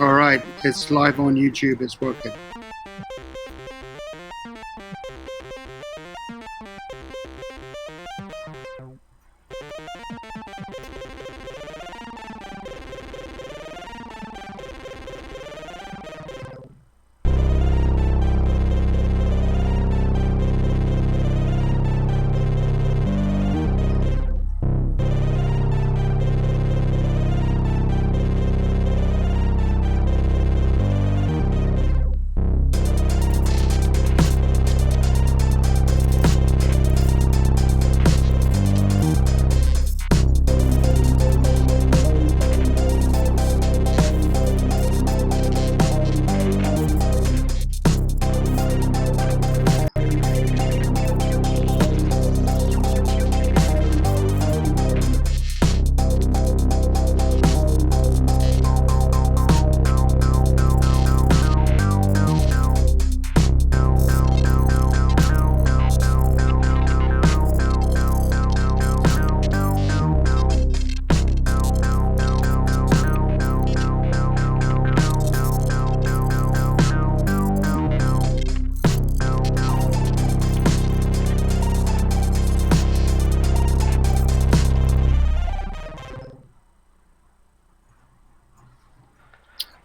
All right, it's live on YouTube. It's working.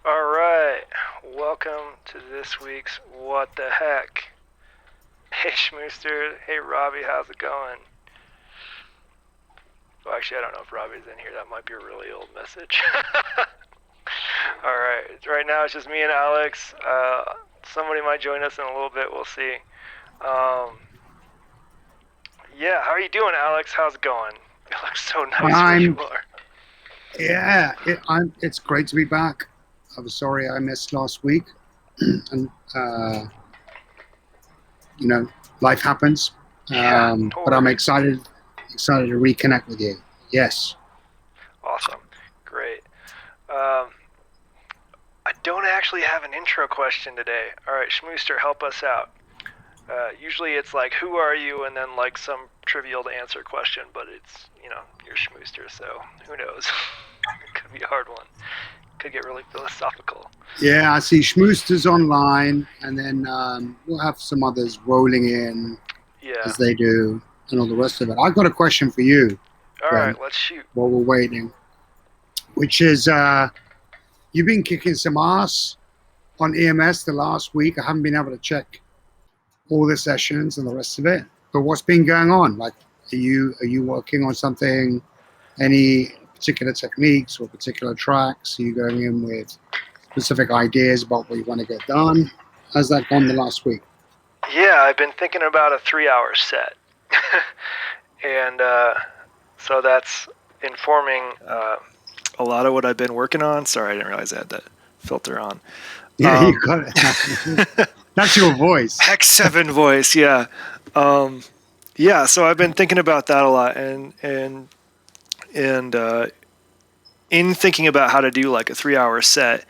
Alright, welcome to this week's What the Heck. Hey Schmooster, hey Robbie, how's it going? Well, actually, I don't know if Robbie's in here, that might be a really old message. Alright, right now it's just me and Alex. Somebody might join us in a little bit, we'll see. Yeah, how are you doing, Alex? How's it going? You look so nice where you are. Yeah, it's great to be back. I'm sorry I missed last week, and life happens. Totally. But I'm excited to reconnect with you. Yes. Awesome, great. I don't actually have an intro question today. All right, Schmooster, help us out. Usually it's like, who are you, and then like some trivial to answer question, but it's, you're Schmooster, so who knows? It could be a hard one. Could get really philosophical. Yeah, I see Schmooster's online, and then we'll have some others rolling in as they do, and all the rest of it. I've got a question for you. All right, let's shoot. While we're waiting, which is, you've been kicking some ass on EMS the last week. I haven't been able to check all the sessions and the rest of it, but what's been going on? Like, are you working on something? Any particular techniques or particular tracks? Are you going in with specific ideas about what you want to get done? How's that gone the last week? Yeah, I've been thinking about a 3-hour set. And so that's informing a lot of what I've been working on. Sorry, I didn't realize I had that filter on. Yeah, you got it. That's your voice. X7 voice, yeah. Yeah, so I've been thinking about that a lot, and in thinking about how to do like a 3-hour set,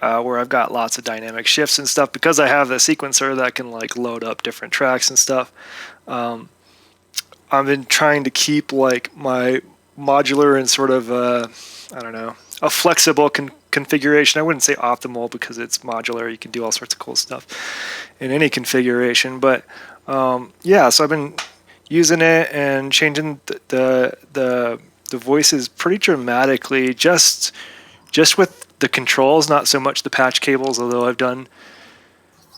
where I've got lots of dynamic shifts and stuff, because I have the sequencer that can like load up different tracks and stuff. I've been trying to keep like my modular and sort of a flexible configuration. I wouldn't say optimal, because it's modular. You can do all sorts of cool stuff in any configuration. But so I've been using it and changing the voices pretty dramatically, just with the controls, not so much the patch cables, although I've done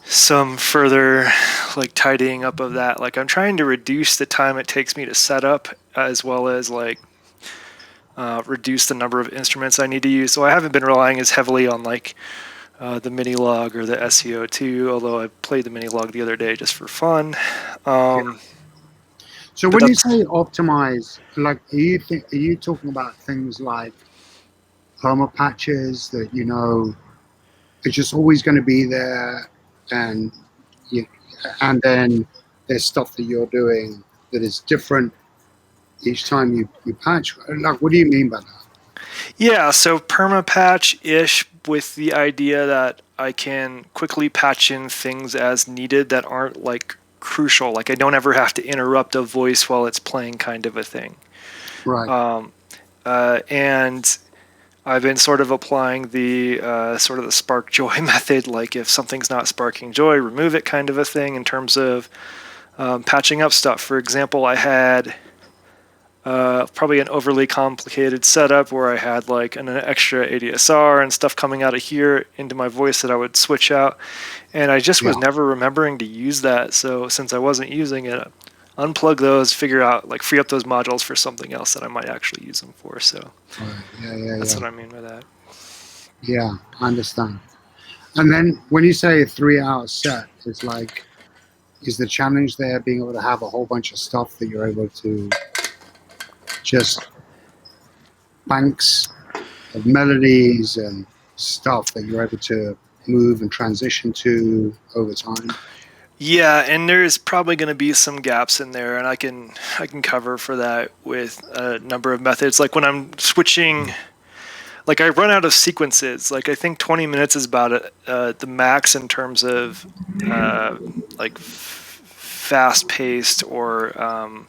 some further like tidying up of that. Like, I'm trying to reduce the time it takes me to set up, as well as like reduce the number of instruments I need to use. So I haven't been relying as heavily on like the mini log or the SCO2, although I played the mini log the other day just for fun. So when you say optimize, like, are you talking about things like perma patches that it's just always going to be there, and then there's stuff that you're doing that is different each time you patch? Like, what do you mean by that? Yeah, so perma patch-ish, with the idea that I can quickly patch in things as needed that aren't like crucial. Like, I don't ever have to interrupt a voice while it's playing, kind of a thing. Right. And I've been sort of applying the sort of the spark joy method, like if something's not sparking joy, remove it kind of a thing in terms of patching up stuff. For example, I had probably an overly complicated setup where I had like an extra ADSR and stuff coming out of here into my voice that I would switch out. And I just was never remembering to use that. So since I wasn't using it, unplug those, figure out, like free up those modules for something else that I might actually use them for. So that's what I mean by that. Yeah, I understand. And then when you say a 3-hour set, it's like, is the challenge there being able to have a whole bunch of stuff that you're able to just banks of melodies and stuff that you're able to move and transition to over time? Yeah, and there's probably going to be some gaps in there, and I can cover for that with a number of methods. Like when I'm switching, like I run out of sequences. Like I think 20 minutes is about the max in terms of like fast-paced or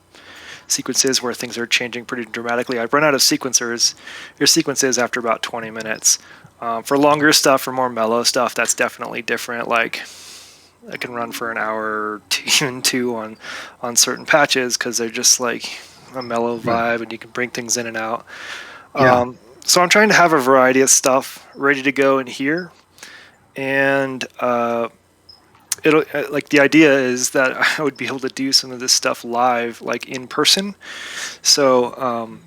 sequences where things are changing pretty dramatically. I've run out of sequences after about 20 minutes. For longer stuff, for more mellow stuff, that's definitely different. Like I can run for an hour or even two on certain patches because they're just like a mellow vibe and you can bring things in and out. So I'm trying to have a variety of stuff ready to go in here. And it'll like the idea is that I would be able to do some of this stuff live, like in person. So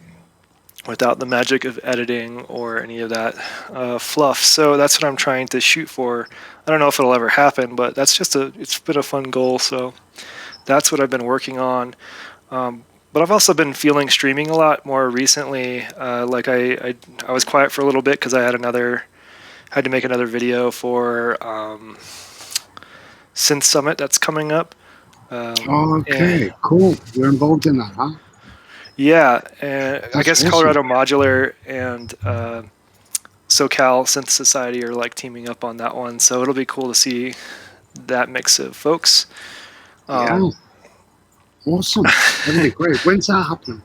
without the magic of editing or any of that fluff. So that's what I'm trying to shoot for. I don't know if it'll ever happen, but it's been a fun goal. So that's what I've been working on. But I've also been feeling streaming a lot more recently. Like I was quiet for a little bit because I had to make another video for Synth Summit that's coming up. Cool. You're involved in that, huh? Yeah, and I guess awesome. Colorado Modular and SoCal Synth Society are like teaming up on that one, so it'll be cool to see that mix of folks. Yeah. Awesome. That'll be great. When's that happening?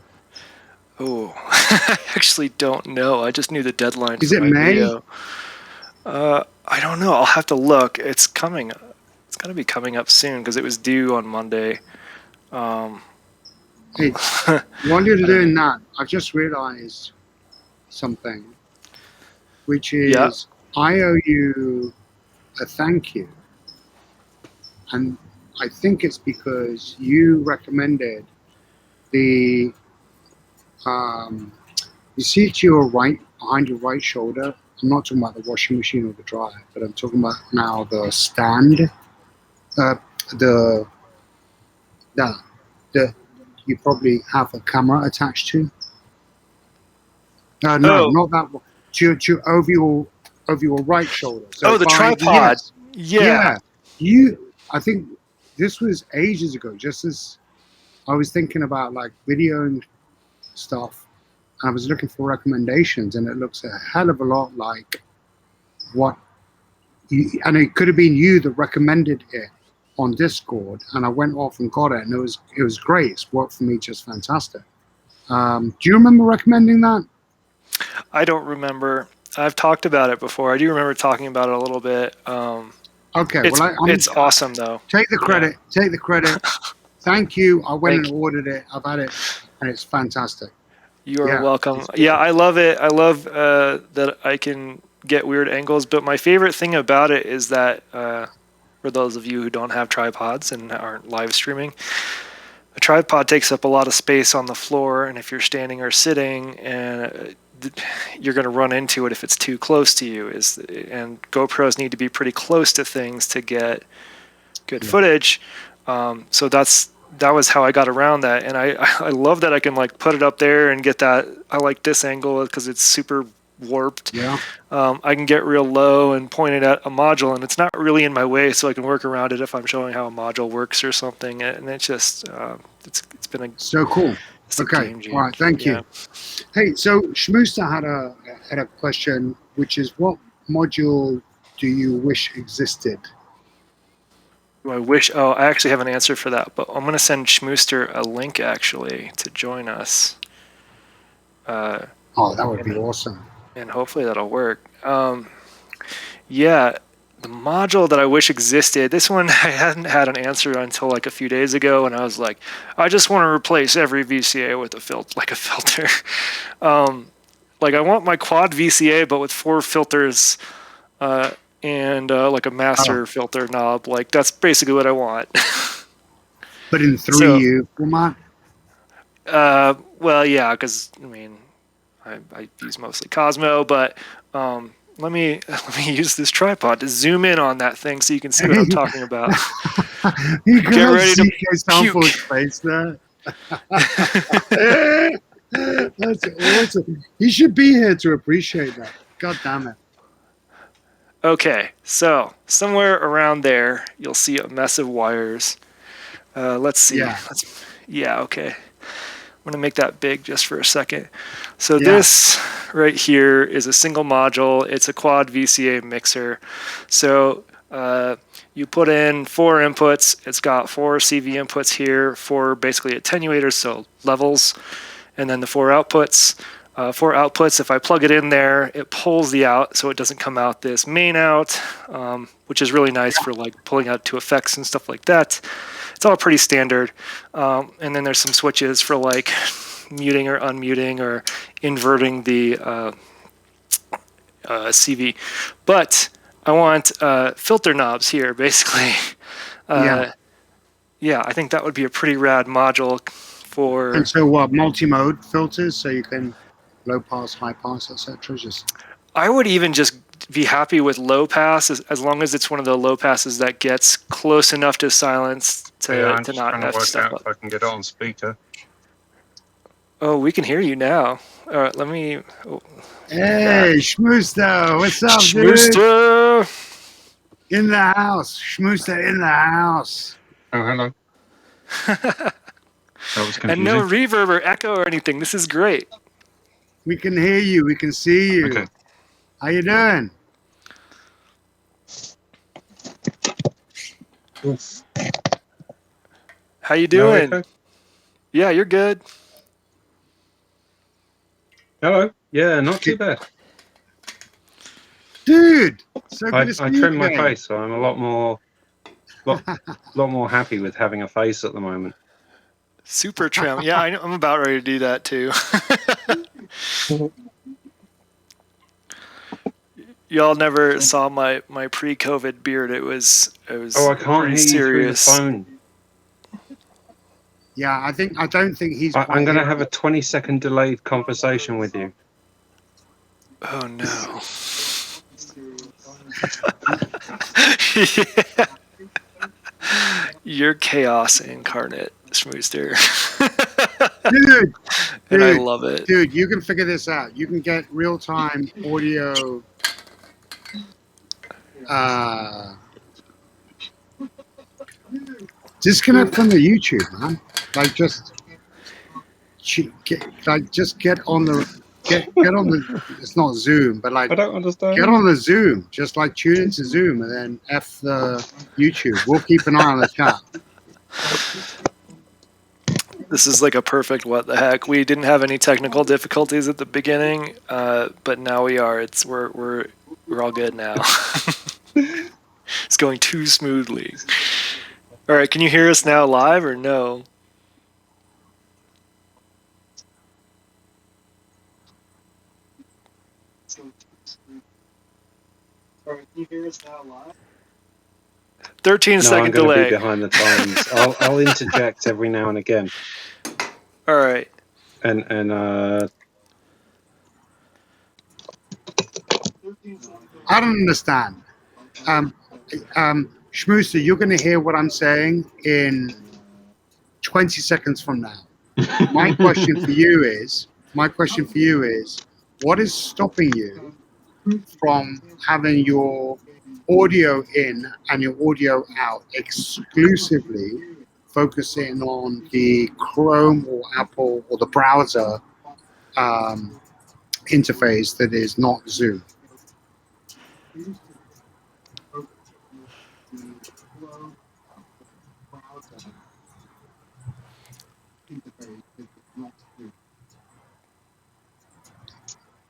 Oh, I actually don't know. I just knew the deadline Is for it my May? video. I don't know. I'll have to look. It's coming. It's got to be coming up soon because it was due on Monday. Hey, while you're doing that, I've just realized something, which is I owe you a thank you. And I think it's because you recommended the, you see to your right, behind your right shoulder. I'm not talking about the washing machine or the dryer, but I'm talking about now the stand, the you probably have a camera attached to. No, not that one. To over your right shoulder. So the tripod. Yeah. I think this was ages ago. Just as I was thinking about like video and stuff, I was looking for recommendations, and it looks a hell of a lot like what. And it could have been you that recommended it on Discord, and I went off and got it, and it was great. It's worked for me just fantastic. Do you remember recommending that? I don't remember. I've talked about it before. I do remember talking about it a little bit. Okay, it's awesome though. Take the credit. Yeah. Take the credit. Thank you. I went and ordered it. I've had it, and it's fantastic. You are welcome. Yeah, I love it. I love that I can get weird angles, but my favorite thing about it is that for those of you who don't have tripods and aren't live streaming, a tripod takes up a lot of space on the floor, and if you're standing or sitting, and you're going to run into it if it's too close to you. And GoPros need to be pretty close to things to get good footage. So that was how I got around that, and I love that I can like put it up there and get that. I like this angle because it's super warped. Yeah. I can get real low and point it at a module, and it's not really in my way, so I can work around it if I'm showing how a module works or something. And it's just it's been so cool. Okay, all right, thank you. Hey, so Schmooster had a question, which is, what module do you wish existed? I wish. Oh, I actually have an answer for that, but I'm going to send Schmooster a link actually to join us. That would be awesome. and hopefully that'll work. Yeah, the module that I wish existed, this one I hadn't had an answer until like a few days ago, and I was like, I just want to replace every VCA with a filter. Like I want my quad VCA, but with 4 filters and like a master filter knob. Like that's basically what I want. But in So, 3U format? well, yeah, because I mean, I use mostly Cosmo, but let me use this tripod to zoom in on that thing so you can see what I'm talking about. You Get got ready to CK sample puke. space there. That's awesome. He should be here to appreciate that. God damn it. Okay, so somewhere around there, you'll see a mess of wires. Let's see. Yeah. Yeah, okay. I'm going to make that big just for a second. So Yeah. this right here is a single module. It's a quad VCA mixer. So you put in 4 inputs. It's got 4 CV inputs here, 4 basically attenuators, so levels, and then the 4 outputs. 4 outputs, if I plug it in there, it pulls the out, so it doesn't come out this main out, which is really nice for like pulling out to effects and stuff like that. It's all pretty standard. And then there's some switches for like muting or unmuting or inverting the CV. But I want filter knobs here, basically. Yeah, I think that would be a pretty rad module for. And so what? Multi-mode filters, so you can low pass, high pass, etc. Just I would even just be happy with low pass as long as it's one of the low passes that gets close enough to silence I'm to just not trying to F work stuff out up. if I can get it on speaker. Oh, we can hear you now. All right, let me. Oh, hey, Schmooster, what's up, dude? Schmooster! In the house, Schmooster in the house. Oh, hello. That was confusing. And no reverb or echo or anything. This is great. We can hear you. We can see you. Okay. How you doing? Oof. How you No doing? echo? Yeah, you're good. Hello. Yeah, not too bad. Dude, so good to see I you trimmed my again. face, so I'm a lot more happy with having a face at the moment. Super trim. Yeah, I'm about ready to do that too. Y'all never saw my pre-COVID beard. It was Oh, I can't pretty hear you through the serious. phone. Yeah, I don't think he's quite I'm going to here. have a 20-second delayed conversation with you. Oh no. Yeah. You're chaos incarnate, Schmooster. Dude, And I love it. dude, you can figure this out. You can get real-time audio disconnect from the YouTube, man. Like just get on the get on the it's not Zoom, but like I don't understand. get on the Zoom. Just like tune into Zoom and then F the YouTube. We'll keep an eye on the chat. This is like a perfect what the heck. We didn't have any technical difficulties at the beginning, but now we are. We're all good now. It's going too smoothly. All right, can you hear us now live or no? All right, can you hear us now live? 13-second I'm going delay. to be behind the times. I'll interject every now and again. All right. And I don't understand. Schmooster, you're going to hear what I'm saying in 20 seconds from now. My question for you is, what is stopping you from having your audio in and your audio out exclusively focusing on the Chrome or Apple or the browser interface that is not Zoom?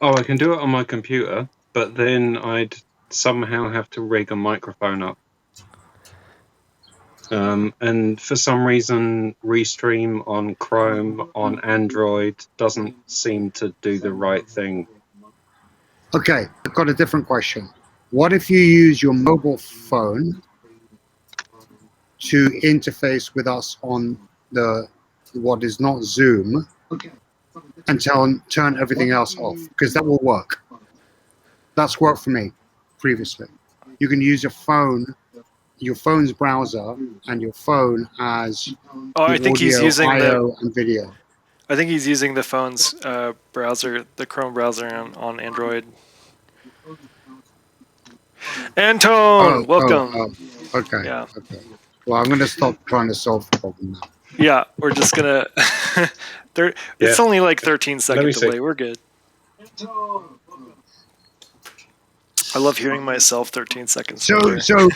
Oh, I can do it on my computer, but then I'd somehow have to rig a microphone up. And for some reason, Restream on Chrome on Android doesn't seem to do the right thing. Okay, I've got a different question. What if you use your mobile phone to interface with us on the what is not Zoom and turn everything else off? Because that will work. That's worked for me previously. You can use your phone's browser, and your phone as Oh, I the think he's audio, using I/O, and video. I think he's using the phone's browser, the Chrome browser on Android. Antone, welcome. Okay, Yeah, okay. Well, I'm going to stop trying to solve the problem now. yeah. We're just gonna. It's only like 13 Let me second see. delay. We're good. I love hearing myself 13 seconds So, later.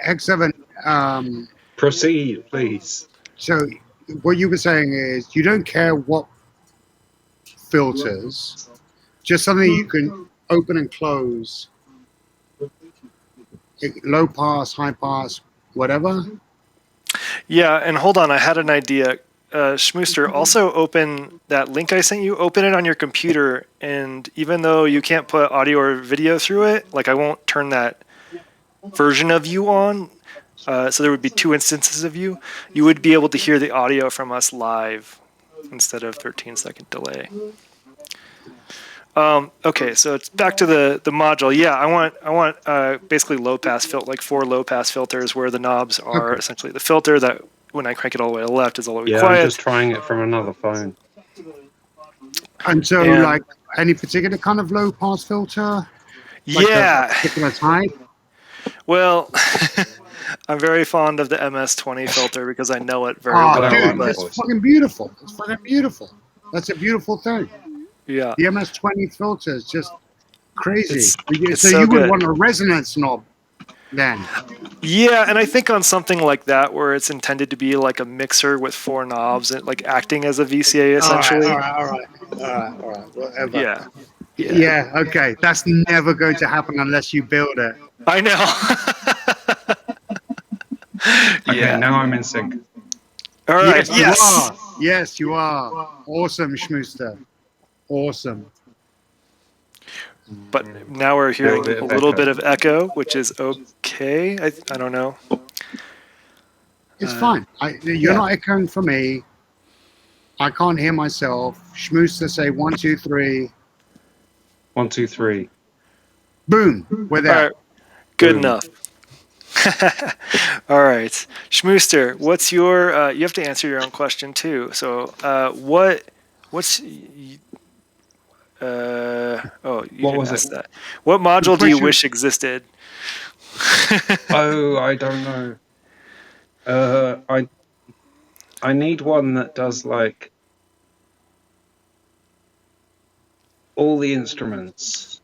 X7. Proceed, please. So, what you were saying is you don't care what filters, just something you can open and close, low pass, high pass, whatever. Yeah, and hold on, I had an idea. Schmooster, also open that link I sent you, open it on your computer, and even though you can't put audio or video through it, like I won't turn that version of you on, so there would be 2 instances of you, you would be able to hear the audio from us live instead of 13-second delay. Okay, so it's back to the module. Yeah, I want basically low pass filter, like 4 low pass filters where the knobs are essentially the filter that when I crank it all the way to the left is all the way quiet. I'm just trying it from another phone. And so, like any particular kind of low pass filter? Like yeah. a particular type? Well, I'm very fond of the MS-20 filter because I know it very well. Dude, that's fucking beautiful. It's fucking beautiful. That's a beautiful thing. Yeah. The MS-20 filter is just crazy. It's so so you would good. want a resonance knob then. Yeah, and I think on something like that where it's intended to be like a mixer with 4 knobs and like acting as a VCA essentially. All right. Whatever. Yeah. Okay. That's never going to happen unless you build it. I know. Okay, now I'm in sync. All right. Yes, you are. Awesome, Schmooster. Awesome. But now we're hearing a little bit of echo, which is okay. I don't know. It's fine. You're not echoing for me. I can't hear myself. Schmooster, say 1, 2, 3. 1, 2, 3. Boom. We're there. All right. Good enough. All right. Schmooster, what's your... you have to answer your own question, too. So what's... what was it? That. What module do you wish existed? Oh, I don't know. I need one that does like all the instruments.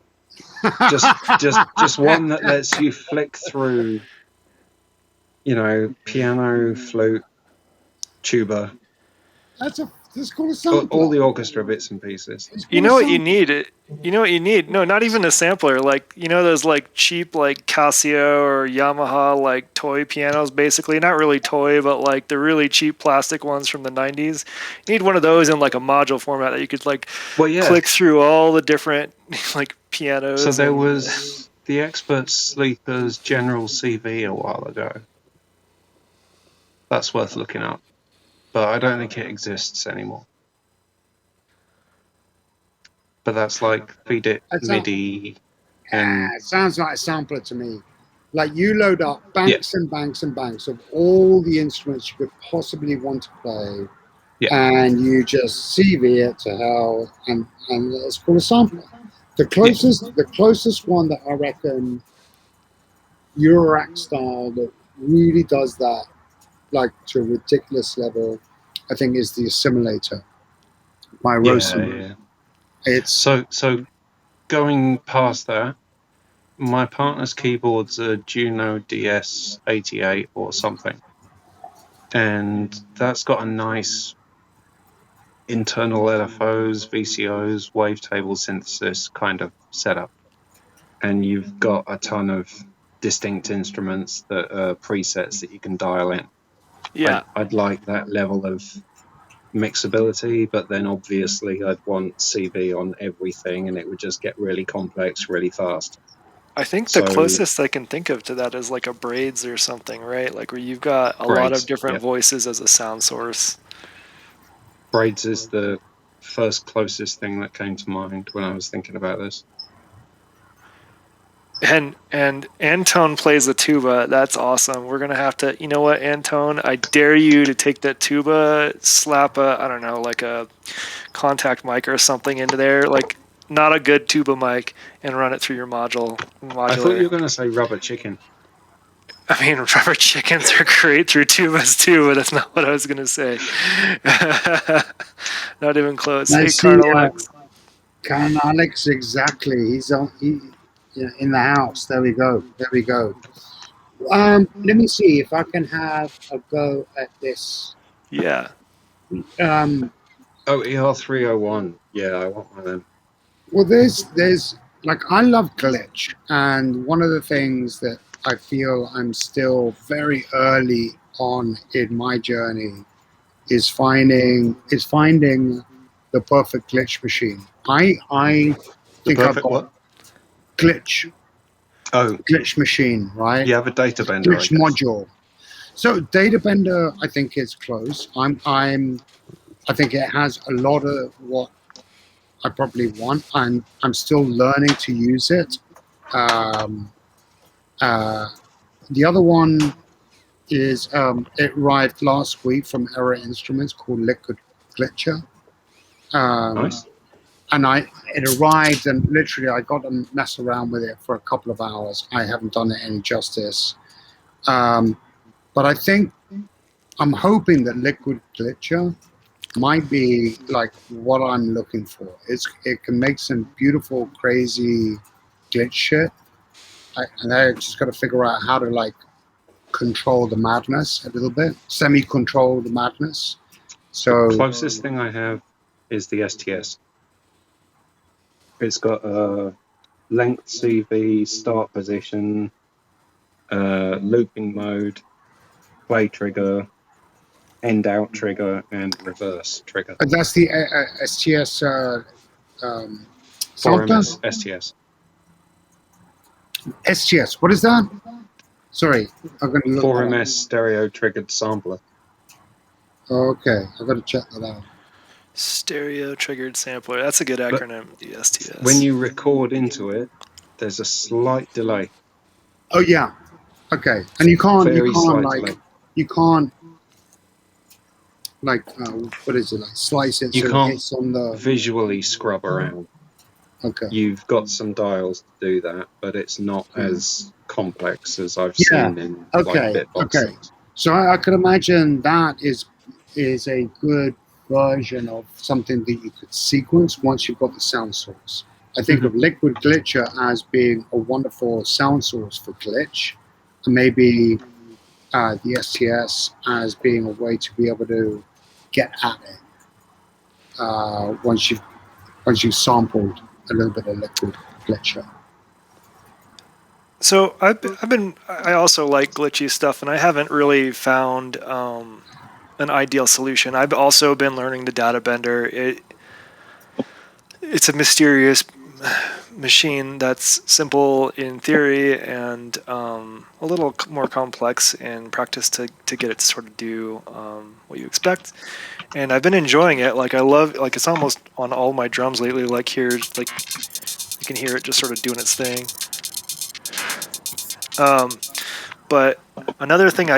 just one that lets you flick through, piano, flute, tuba. That's called a sampler. All the orchestra bits and pieces. You know what you need? You know what you need? No, not even a sampler. Like, those like cheap like Casio or Yamaha like toy pianos, basically. Not really toy, but like the really cheap plastic ones from the 90s. You need one of those in like a module format that you could like click through all the different like pianos. So there was the Expert Sleepers General CV a while ago. That's worth looking up. But I don't think it exists anymore. But that's like feed it MIDI. It sounds like a sampler to me. Like you load up banks and banks and banks of all the instruments you could possibly want to play, and you just CV it to hell, and it's called a sampler. The closest one that I reckon Eurorack style that really does that, like to a ridiculous level, I think is the Assimilator by Rosen. It's so going past that, my partner's keyboard's a Juno DS88 or something, and that's got a nice internal LFOs, VCOs, wavetable synthesis kind of setup. And you've got a ton of distinct instruments that are presets that you can dial in. Yeah. I'd like that level of mixability, but then obviously I'd want CV on everything and it would just get really complex really fast. I think the So closest I can think of to that is like a braids or something, right? Like where you've got a lot of braids, different yeah. voices as a sound source. Braids is the first closest thing that came to mind when I was thinking about this. And Antone plays the tuba. That's awesome. We're gonna have to, you know what, Antone? I dare you to take that tuba, slap a, I don't know, like a contact mic or something into there, like not a good tuba mic, and run it through your I thought modular. you were going to say rubber chicken. I mean, rubber chickens are great through tubas too, but that's not what I was gonna say. Not even close. I Hey, see Carnalex. Can Alex, exactly. He's on yeah, in the house. There we go. There we go. Let me see if I can have a go at this. Yeah. Um, Oh, ER301. Yeah, I want one of them. well, there's like I love glitch, and one of the things that I feel I'm still very early on in my journey is finding the perfect glitch machine. I The think I've perfect got what? glitch Oh, machine, right? you have a data bender, I Glitch guess. module. So data bender, I think is close. I think it has a lot of what I probably want. I'm still learning to use it. Um, uh, the other one is it arrived last week from Error Instruments called Liquid Glitcher. Um, Nice. and it arrived and literally I got to mess around with it for a couple of hours. I haven't done it any justice. But I think I'm hoping that Liquid Glitcher might be like what I'm looking for. It can make some beautiful, crazy glitch shit. And I just got to figure out how to like control the madness a little bit, semi-control the madness. The So closest thing I have is the STS. It's got a length CV, start position, looping mode, play trigger, end out trigger, and reverse trigger. that's the STS um, sampler. 4MS STS. STS. What is that? Sorry, I'm going to look that 4MS stereo triggered sampler. up. Okay, I've got to check that out. Stereo triggered sampler. That's a good But acronym, the STS. when you record into it, there's a slight delay. Oh yeah. Okay, and you can't Very slight like delay. you can't like what is it like slice it You so it can't hits on the visually scrub around. okay. You've got some dials to do that, but it's not as complex as I've Yeah. seen in Okay. like Bitbox Okay. things. So I could imagine that is a good version of something that you could sequence once you've got the sound source. I think of Liquid Glitcher as being a wonderful sound source for glitch, and maybe the STS as being a way to be able to get at it once you've sampled a little bit of Liquid Glitcher. So I also like glitchy stuff, and I haven't really found an ideal solution. I've also been learning the data bender. It's a mysterious machine that's simple in theory and a little more complex in practice to get it to sort of do what you expect. And I've been enjoying it. Like I love, like it's almost on all my drums lately. Like here, like you can hear it just sort of doing its thing. But another thing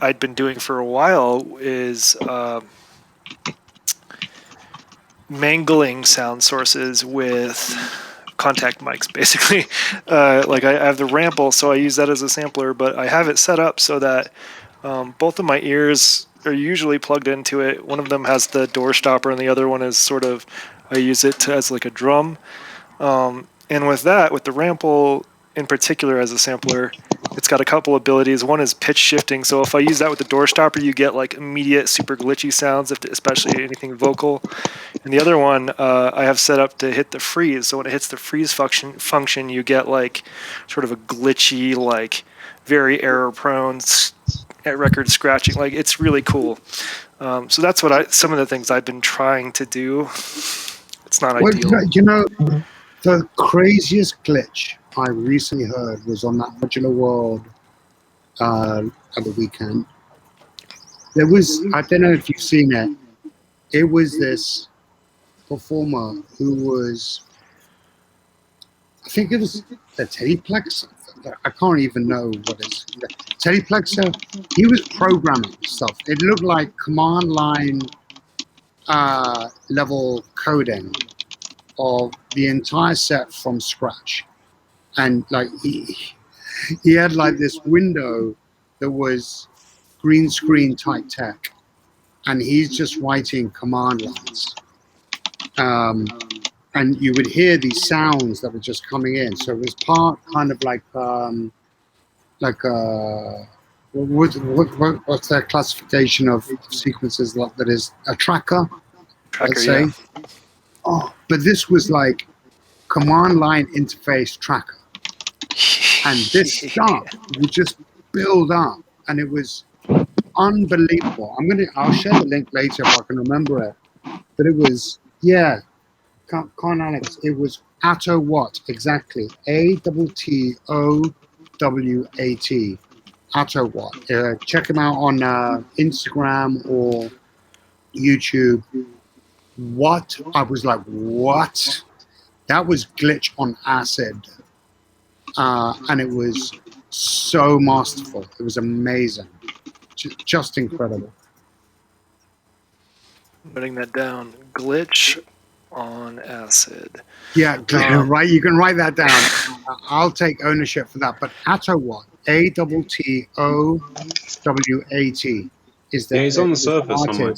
I'd been doing for a while is mangling sound sources with contact mics, basically. Like I have the Rample, so I use that as a sampler, but I have it set up so that both of my ears are usually plugged into it. One of them has the door stopper, and the other one is sort of, I use it as like a drum. And with that, with the Rample in particular as a sampler, It's got a couple abilities. One is pitch shifting. So if I use that with the door stopper, you get like immediate super glitchy sounds, especially anything vocal. And the other one I have set up to hit the freeze. So when it hits the freeze function, you get like sort of a glitchy, like very error prone record scratching. Like it's really cool. So that's some of the things I've been trying to do. It's not ideal. You know, the craziest glitch I recently heard was on that modular world at the weekend. There was, I don't know if you've seen it, it was this performer who was, I think it was the Teleplexer. I can't even know what it's. Teleplexer, he was programming stuff. It looked like command line level coding of the entire set from scratch. And like he had like this window that was green screen type tech, and he's just writing command lines. And you would hear these sounds that were just coming in. So it was part kind of like what's their classification of sequences like that is a tracker, let's say. Yeah. Oh, but this was like command line interface tracker. And this stuff would just build up, and it was unbelievable. I'll share the link later if I can remember it. But it was, yeah, Con Alex, it was Attowat, exactly. Attowat. Attowat. Check him out on Instagram or YouTube. What? I was like, what? That was glitch on acid. And it was so masterful. It was amazing. Just incredible. Putting that down. Glitch on acid. Yeah, right. You can write that down. I'll take ownership for that. But Attowat, Attowat, is the he's on the surface somewhere.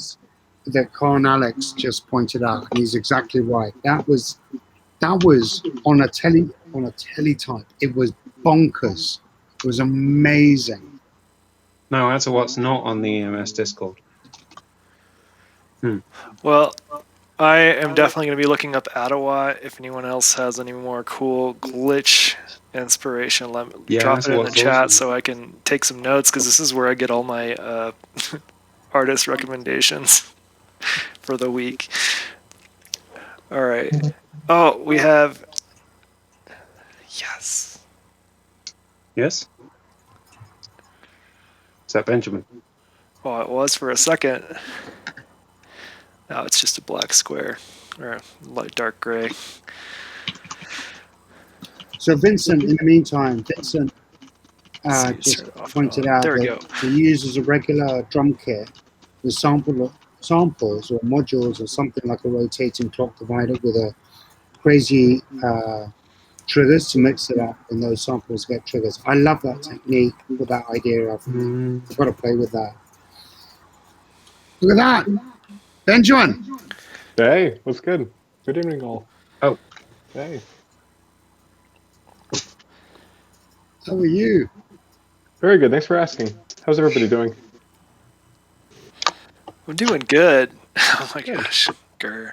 That Con Alex just pointed out, and he's exactly right. That was on a teletype. It was bonkers. It was amazing. No, Attowat's not on the EMS Discord. Well, I am definitely going to be looking up Attowat. If anyone else has any more cool glitch inspiration, drop it in the chat so I can take some notes, because this is where I get all my artist recommendations for the week. All right. Oh, we have... Yes. Yes? Is that Benjamin? Well, it was for a second. Now it's just a black square, or light dark gray. So Vincent, in the meantime, just pointed out that he uses a regular drum kit with samples or modules or something like a rotating clock divider with a crazy triggers to mix it up, and those samples get triggers. I love that technique with that idea of you've got to play with that. Look at that, Benjamin. Hey, what's good? Good evening, all. Oh, hey. How are you? Very good. Thanks for asking. How's everybody doing? I'm doing good. Oh my gosh. Grr.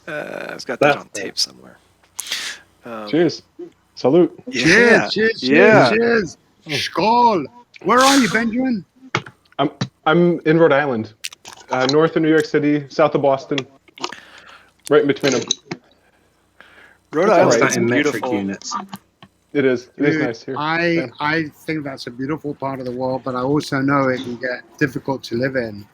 I've got that on tape somewhere. Cheers. Salute. Yeah. Cheers. Skål. Where are you, Benjamin? I'm in Rhode Island, north of New York City, south of Boston, right in between them. Rhode Island that's is in metric beautiful. units. It is. It is Dude, nice here. I think that's a beautiful part of the world, but I also know it can get difficult to live in.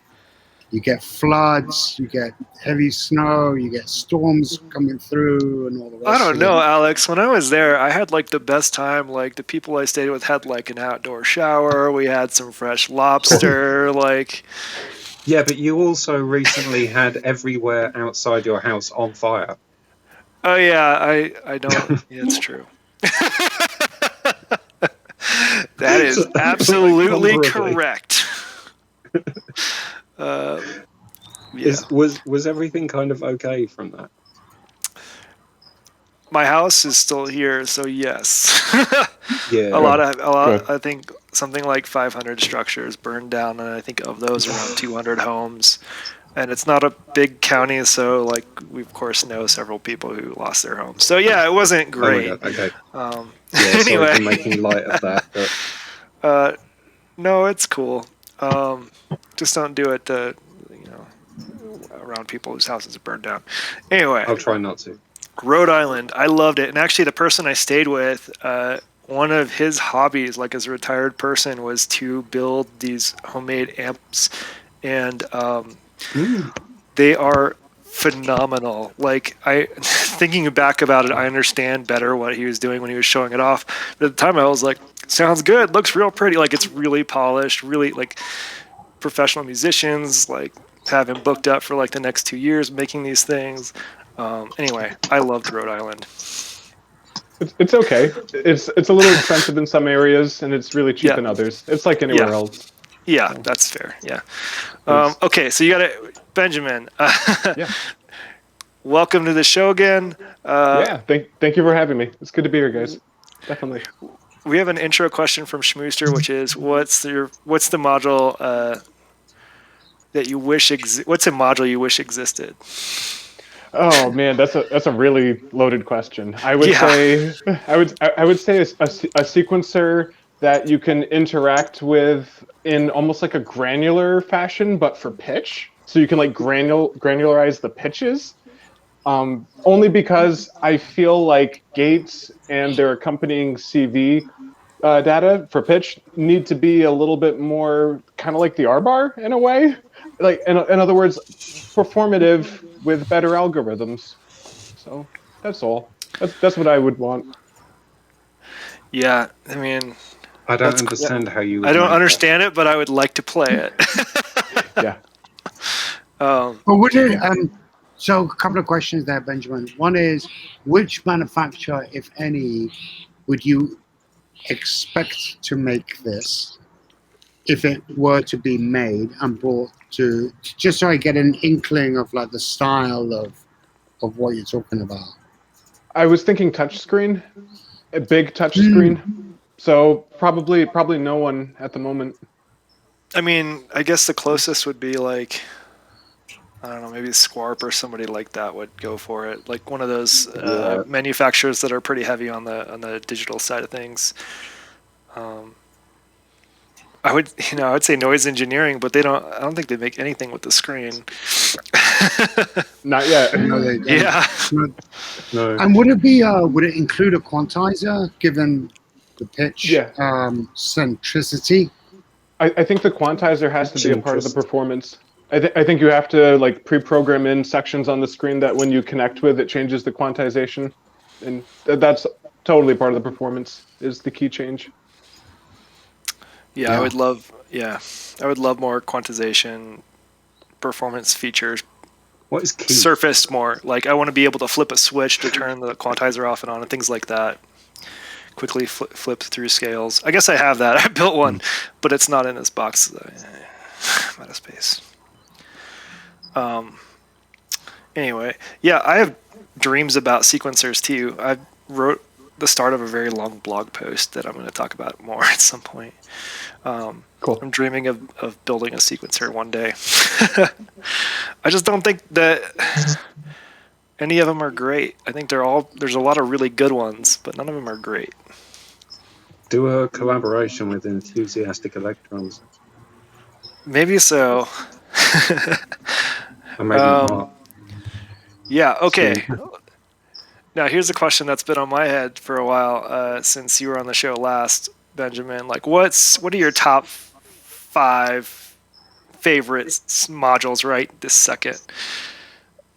You get floods, you get heavy snow, you get storms coming through, and all the rest. I don't know, Alex. When I was there, I had like the best time. Like the people I stayed with had like an outdoor shower. We had some fresh lobster. Like, yeah, but you also recently had everywhere outside your house on fire. Oh yeah, I don't. Yeah, it's true. That is absolutely correct. Yeah. Was everything kind of okay from that? my house is still here, so yes. Yeah. a lot. Good. I think something like 500 structures burned down, and I think of those around 200 homes. And it's not a big county, so like we of course know several people who lost their homes. So yeah, it wasn't Oh my great. god. Okay. Um, Yeah. Sorry anyway, for making light of that, but no, it's cool. Just don't do it to, around people whose houses are burned down. Anyway, I'll try not to. Rhode Island, I loved it. And actually, the person I stayed with, one of his hobbies, like as a retired person, was to build these homemade amps, and they are phenomenal. Like thinking back about it, I understand better what he was doing when he was showing it off. But at the time, I was like, "Sounds good. Looks real pretty. Like it's really polished. Really like professional musicians. Like have him booked up for like the next 2 years making these things." Anyway, I loved Rhode Island. It's okay. It's a little expensive in some areas, and it's really cheap Yeah. in others. It's like anywhere Yeah. else. Yeah, that's fair. Yeah. Yes. Okay, so you got it, Benjamin. Yeah. Welcome to the show again. Yeah. Thank you for having me. It's good to be here, guys. Definitely. We have an intro question from Schmooster, which is, what's the module that you wish what's a module you wish existed? Oh man, that's a really loaded question. I would Yeah. say I would say a sequencer that you can interact with in almost like a granular fashion, but for pitch. So you can like granularize the pitches. Only because I feel like gates and their accompanying CV data for pitch need to be a little bit more kind of like the R bar in a way. Like in other words, performative with better algorithms. So that's all. That's what I would want. Yeah, I mean, I don't That's- understand how you. Would I don't make understand it, but I would like to play it. Yeah. But would it? So a couple of questions there, Benjamin. One is, which manufacturer, if any, would you expect to make this if it were to be made and brought to? Just so I get an inkling of like the style of what you're talking about. I was thinking touchscreen, a big touchscreen. So probably no one at the moment. I mean, I guess the closest would be like, I don't know, maybe Squarp or somebody like that would go for it. Like one of those Yeah. manufacturers that are pretty heavy on the digital side of things. I would say Noise Engineering, but I don't think they make anything with the screen. Not yet. No, they don't. Yeah. No. And would it include a quantizer given the pitch Yeah. centricity? I think the quantizer has to be a part of the Interest. performance. I think you have to like pre-program in sections on the screen that when you connect with, it changes the quantization, and that's totally part of the performance. Is the key change. Yeah, I would love more quantization, performance features What is key? surfaced more. Like I want to be able to flip a switch to turn the quantizer off and on and things like that. Quickly flip through scales. I guess I have that. I built one, but it's not in this box. I'm out of space. Anyway, yeah, I have dreams about sequencers too. I wrote the start of a very long blog post that I'm going to talk about more at some point. Cool. I'm dreaming of building a sequencer one day. I just don't think that any of them are great. I think there's a lot of really good ones, but none of them are great. Do a collaboration with Enthusiastic Electrons. Maybe so. Or maybe not. Yeah, okay. Now here's a question that's been on my head for a while since you were on the show last, Benjamin. Like, what are your top 5 favorite modules right this second?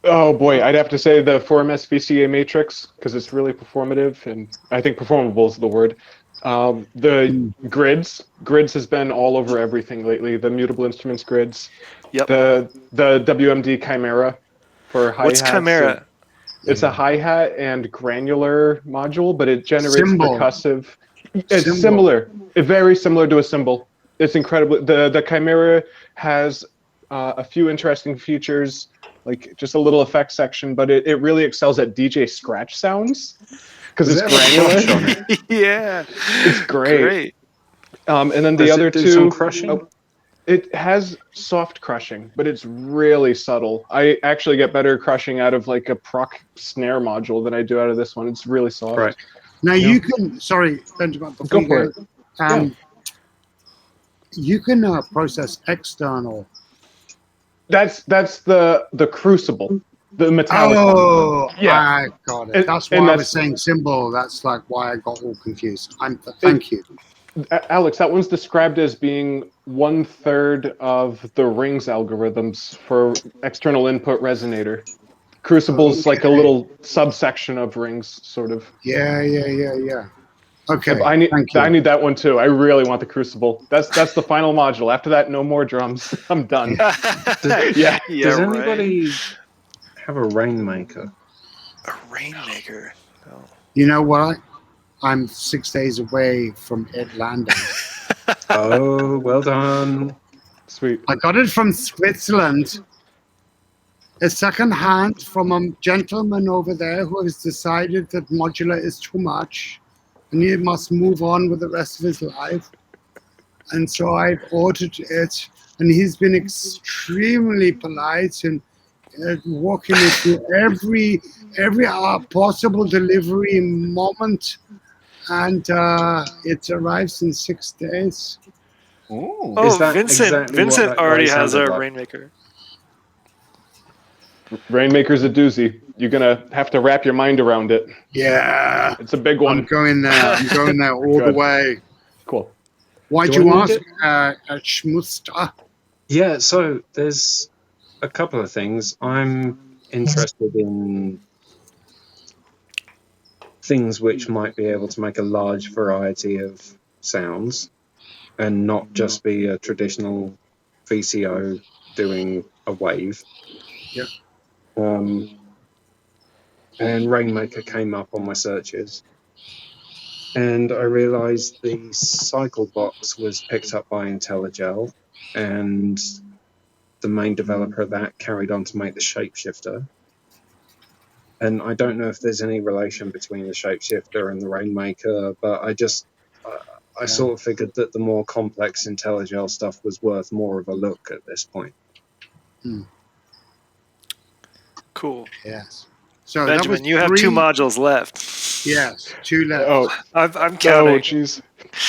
Oh boy, I'd have to say the 4MS Vca Matrix because it's really performative, and I think performable is the word. The grids has been all over everything lately. The mutable instruments grids. Yep. The WMD Chimera for hi-hats. What's Chimera? It's a hi-hat and granular module, but it generates Cymbal. percussive. It's Cymbal. similar. It's very similar to a cymbal. It's incredible. The Chimera has a few interesting features. like just a little effect section, but it really excels at DJ scratch sounds because Does it's it have a crush on granular. it? Yeah. It's great. And then the Does other it do two, some crushing? it has soft crushing, but it's really subtle. I actually get better crushing out of like a proc snare module than I do out of this one. It's really soft. Right. Now Yeah. you can. Sorry, Benjamin. Before Go you for it. You can process external. That's the crucible, the metallic one. Oh, Yeah. I got it. And- That's and why I was that's- saying symbol. That's like why I got all confused. Thank you. Alex, that one's described as being 1/3 of the rings algorithms for external input resonator. Crucible's like a Okay. little subsection of rings, sort of. Yeah. Okay. I need Thank you. I need that one too. I really want the crucible. That's the final module. After that, no more drums. I'm done. Yeah. Does right. anybody have a rainmaker? A rainmaker? Oh. You know what? I'm 6 days away from it landing. Oh, well done. Sweet. I got it from Switzerland. A second hand from a gentleman over there who has decided that modular is too much and he must move on with the rest of his life. And so I've ordered it, and he's been extremely polite and walking me through every possible delivery moment. And it arrives in 6 days. Ooh. Oh, Is that Vincent! exactly Vincent what that already guy has a sounded like? rainmaker. Rainmaker's a doozy. You're gonna have to wrap your mind around it. Yeah, It's a big I'm one. going there. I'm going there all the Good. way. Cool. Why'd Do you I need ask, Schmuster? Yeah, so there's a couple of things. I'm interested in things which might be able to make a large variety of sounds and not just be a traditional VCO doing a wave. Yep. And Rainmaker came up on my searches. And I realized the cycle box was picked up by IntelliGel, and the main developer of that carried on to make the Shapeshifter. And I don't know if there's any relation between the Shapeshifter and the Rainmaker, but I sort of figured that the more complex IntelliGel stuff was worth more of a look at this point. Cool. Yes. So Benjamin, that was you have 2 modules left. Yes, 2 left. Oh, I'm counting. oh, jeez.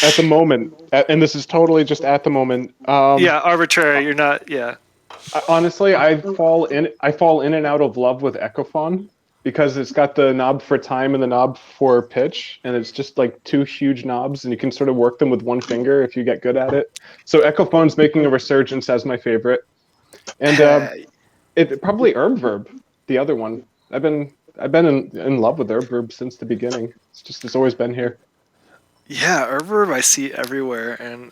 At the moment, and this is totally just at the moment. Yeah, arbitrary. You're not. Yeah. Honestly, I fall in and out of love with Echophon because it's got the knob for time and the knob for pitch, and it's just like 2 huge knobs, and you can sort of work them with one finger if you get good at it. So Echophon's making a resurgence as my favorite, and it probably Herb Verb, the other one. I've been in love with Herb Verb since the beginning. It's always been here. Yeah, Reverb I see everywhere, and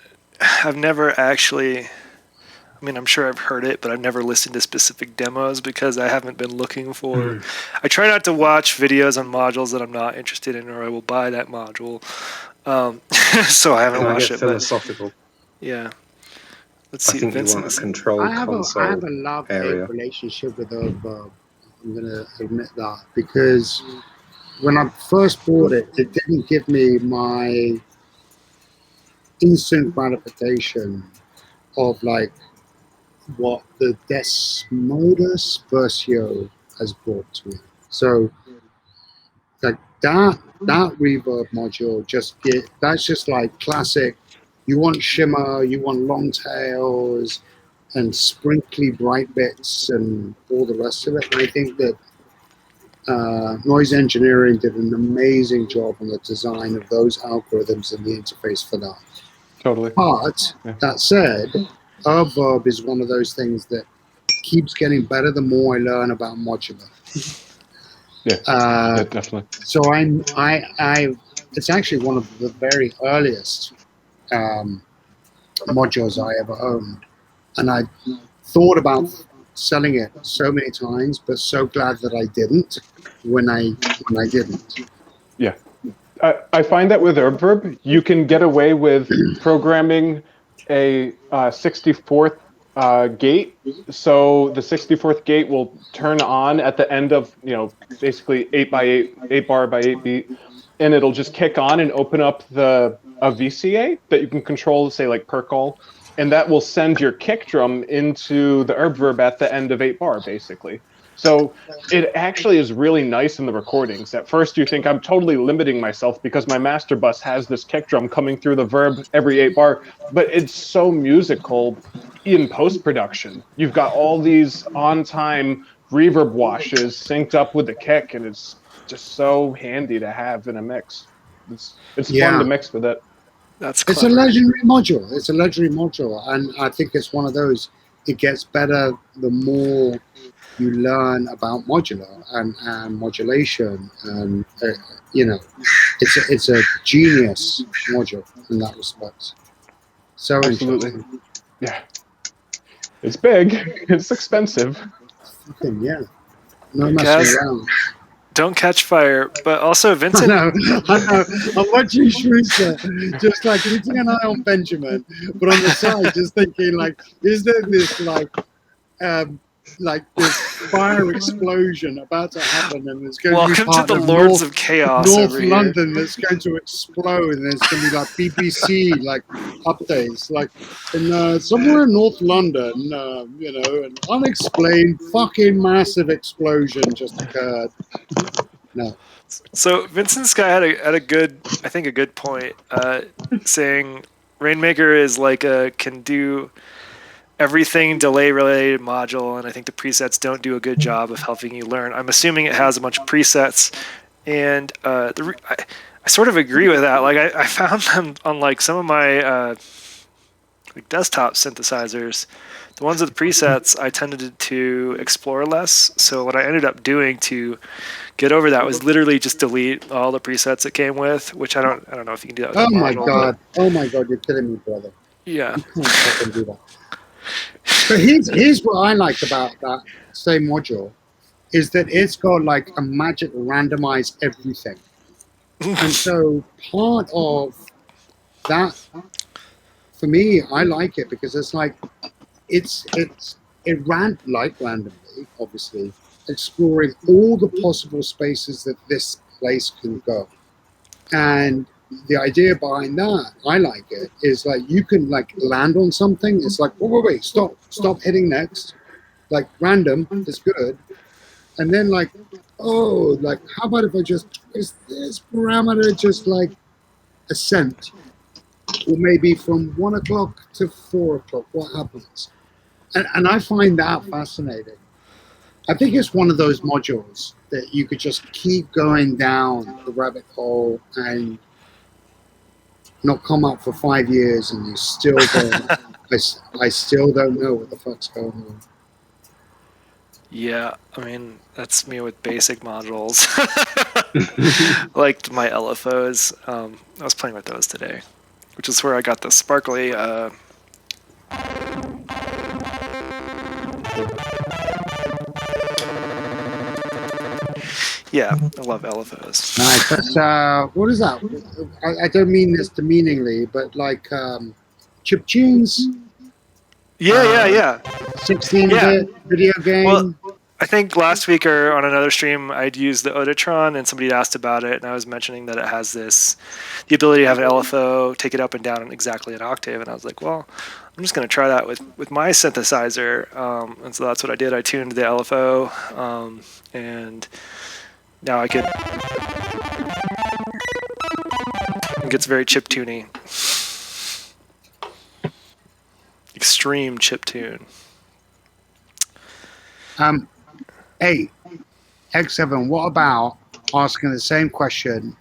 I've never actually. I mean, I'm sure I've heard it, but I've never listened to specific demos because I haven't been looking for. I try not to watch videos on modules that I'm not interested in, or I will buy that module. So I haven't Can I watched get it. But philosophical? yeah, let's I see. think you want a Vincent's. control I have console a love-hate area. relationship with Overb. I'm going to admit that, because when I first bought it, it didn't give me my instant gratification of like what the Desmodus Versio has brought to me. So like that reverb module that's just like classic. You want shimmer, you want long tails and sprinkly bright bits and all the rest of it. And I think that Noise Engineering did an amazing job on the design of those algorithms and the interface for that. Totally. But that said, Verb is one of those things that keeps getting better the more I learn about modular. Yeah, definitely. So it's actually one of the very earliest modules I ever owned, and I thought about selling it so many times, but so glad that I didn't when I didn't. Yeah. I find that with Herbverb, you can get away with programming a 64th gate. So the 64th gate will turn on at the end of, basically 8 by 8, 8 bar by 8 beat, and it'll just kick on and open up a VCA that you can control, say like Percol, and that will send your kick drum into the herb verb at the end of 8 bar, basically. So it actually is really nice in the recordings. At first, you think I'm totally limiting myself because my master bus has this kick drum coming through the verb every 8 bar, but it's so musical in post production. You've got all these on time reverb washes synced up with the kick, and it's just so handy to have in a mix. It's fun to mix with it. That's It's a clever. legendary module. It's a legendary module, and I think it's one of those. It gets better the more you learn about modular and modulation, and it's a genius module in that respect. So Absolutely. interesting. Yeah. It's big. It's expensive. Fucking yeah. No messing Guys, around. don't catch fire. But also, I Vincent, know. I'm watching Shrewster, just like keeping an eye on Benjamin, but on the side, just thinking like, is there this like this fire explosion about to happen, and there's going to be welcome to part the of Lords of Chaos North over here. London that's going to explode, and there's going to be like BBC like updates, like in somewhere in North London, an unexplained fucking massive explosion just occurred. No. So Vincent Sky had a good, I think, a good point, saying Rainmaker is like can do everything delay related module, and I think the presets don't do a good job of helping you learn. I'm assuming it has a bunch of presets, and I sort of agree with that. Like I found them on like some of my like desktop synthesizers. The ones with presets, I tended to explore less. So what I ended up doing to get over that was literally just delete all the presets it came with, which I don't know if you can do that with Oh a my module. god! Oh my god! You're kidding me, brother. Yeah. You can't fucking do that. But here's what I like about that same module is that it's got like a magic randomize everything, and so part of that for me, I like it because it's like it ran like randomly, obviously, exploring all the possible spaces that this place can go. And the idea behind that, I like it, is like you can like land on something. It's like, wait, stop hitting next. Like random is good. And then like, oh, like how about if I just twist this parameter just like ascent? Or maybe from 1 o'clock to 4 o'clock, what happens? And I find that fascinating. I think it's one of those modules that you could just keep going down the rabbit hole and not come up for 5 years, and you still don't. I still don't know what the fuck's going on. Yeah, I mean, that's me with basic modules. Like my LFOs. I was playing with those today, which is where I got the sparkly yeah, I love LFOs. Nice. That's what is that? I don't mean this demeaningly, but like chip tunes, Yeah. 16-bit video game. Well, I think last week or on another stream, I'd used the Odatron, and somebody asked about it, and I was mentioning that it has the ability to have an LFO, take it up and down in exactly an octave, and I was like, well, I'm just going to try that with my synthesizer, and so that's what I did. I tuned the LFO, and now I could. It gets very chip tuney. Extreme chip tune. Hey, X7, what about asking the same question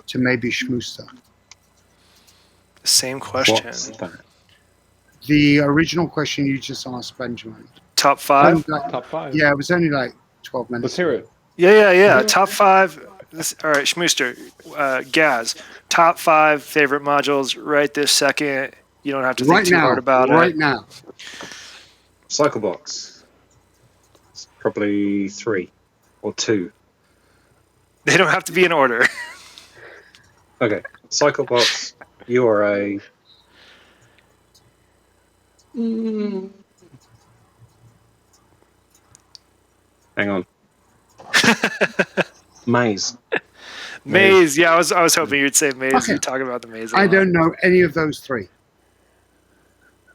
to maybe Schmooster? Same question. What's that? The original question you just asked Benjamin. Top 5? Top 5. Yeah, it was only like 12 minutes. Let's hear it. Yeah. Top 5. All right, Schmooster, Gaz. Top 5 favorite modules right this second. You don't have to think too hard about it. Right now. Cyclebox. It's probably 3 or 2. They don't have to be in order. Okay. Cyclebox, URA, Hang on. Maze. Maze. Yeah, I was hoping you'd say maze. Okay. You're talking about the maze. A I lot. don't know any of those three.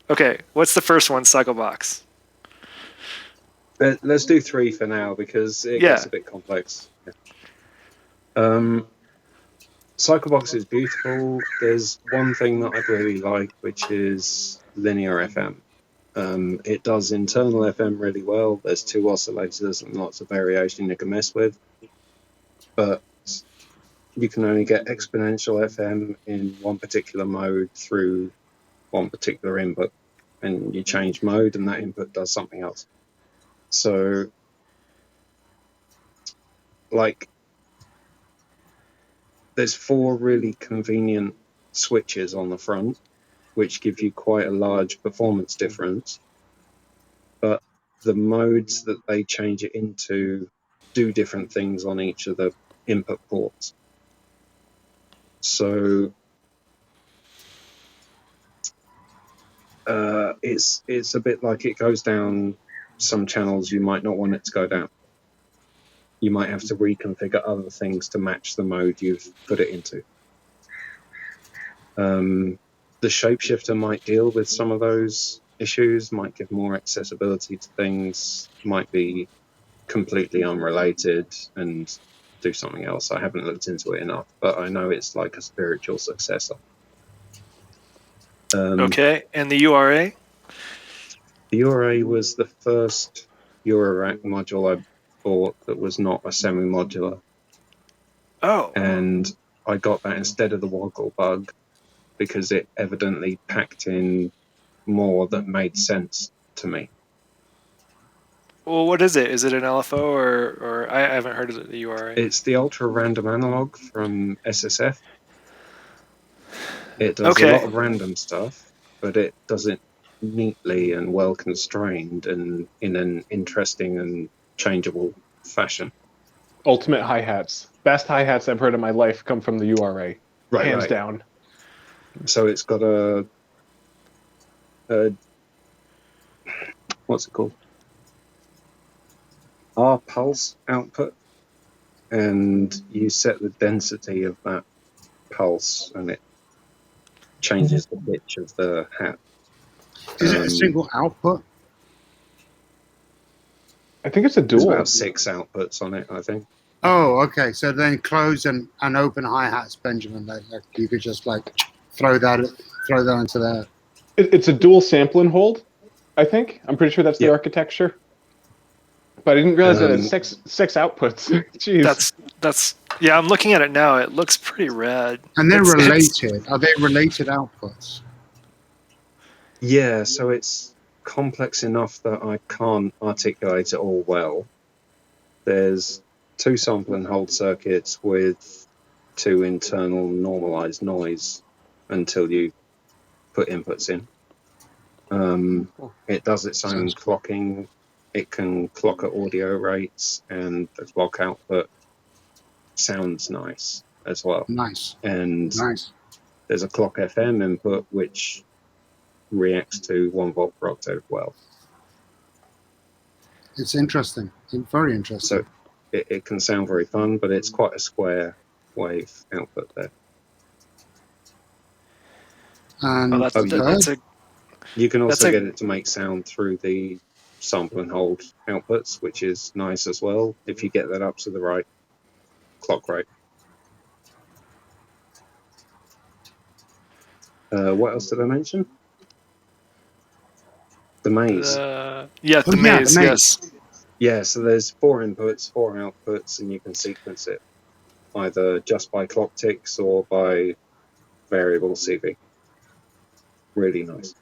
Okay, what's the first one? Cycle box. Let's do 3 for now because it gets a bit complex. Cyclebox is beautiful. There's one thing that I really like, which is linear FM. It does internal FM really well. There's 2 oscillators and lots of variation you can mess with. But you can only get exponential FM in one particular mode through one particular input. And you change mode and that input does something else. So, like, there's 4 really convenient switches on the front, which give you quite a large performance difference. But the modes that they change it into do different things on each of the input ports. So it's a bit like it goes down some channels you might not want it to go down. You might have to reconfigure other things to match the mode you've put it into. The shapeshifter might deal with some of those issues, might give more accessibility to things, might be completely unrelated and do something else. I haven't looked into it enough, but I know it's like a spiritual successor. Okay, and the URA? The URA was the first Eurorack module I bought that was not a semi-modular. Oh. And I got that instead of the woggle bug because it evidently packed in more that made sense to me. Well, what is it? Is it an LFO or I haven't heard of the URA? It's the ultra random analog from SSF. It does a lot of random stuff, but it does it neatly and well constrained and in an interesting and changeable fashion. Ultimate hi-hats. Best hi-hats I've heard in my life come from the URA. Hands down. So it's got a what's it called? R-pulse output, and you set the density of that pulse and it changes the pitch of the hat. Is it a single output? I think it's a dual. There's about 6 outputs on it, I think. Oh, okay. So then close and open hi-hats, Benjamin. Like you could just like throw that into there. It's a dual sample and hold, I think. I'm pretty sure that's the architecture. But I didn't realize it had six outputs. Jeez. That's yeah, I'm looking at it now. It looks pretty rad. And they're related. Are they related outputs? Yeah, so it's complex enough that I can't articulate it all well. There's 2 sample and hold circuits with 2 internal normalized noise until you put inputs in. It does its own clocking. It can clock at audio rates, and the clock output sounds nice as well. Nice. And nice. There's a clock FM input which reacts to 1 volt per octave well. It's interesting. Very interesting. So it can sound very fun, but it's quite a square wave output there. And you can also get it to make sound through the sample and hold outputs, which is nice as well if you get that up to the right clock rate. What else did I mention? The maze. The maze, yes. Yeah, so there's 4 inputs, 4 outputs, and you can sequence it either just by clock ticks or by variable CV. Really nice.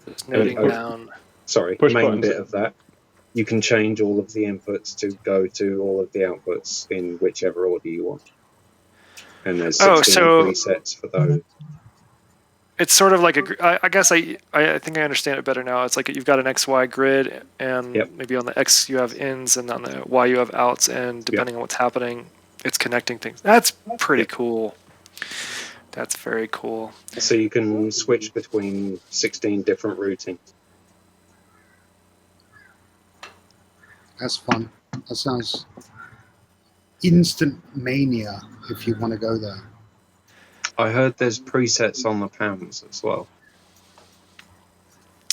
Just noting down. Sorry, main bit of that. You can change all of the inputs to go to all of the outputs in whichever order you want. And there's 16 presets for those. It's sort of like I guess I think I understand it better now. It's like you've got an XY grid, and maybe on the X you have ins, and on the Y you have outs, and depending on what's happening, it's connecting things. That's pretty cool. That's very cool. So you can switch between 16 different routings. That's fun. That sounds instant mania if you want to go there. I heard there's presets on the PAMs as well.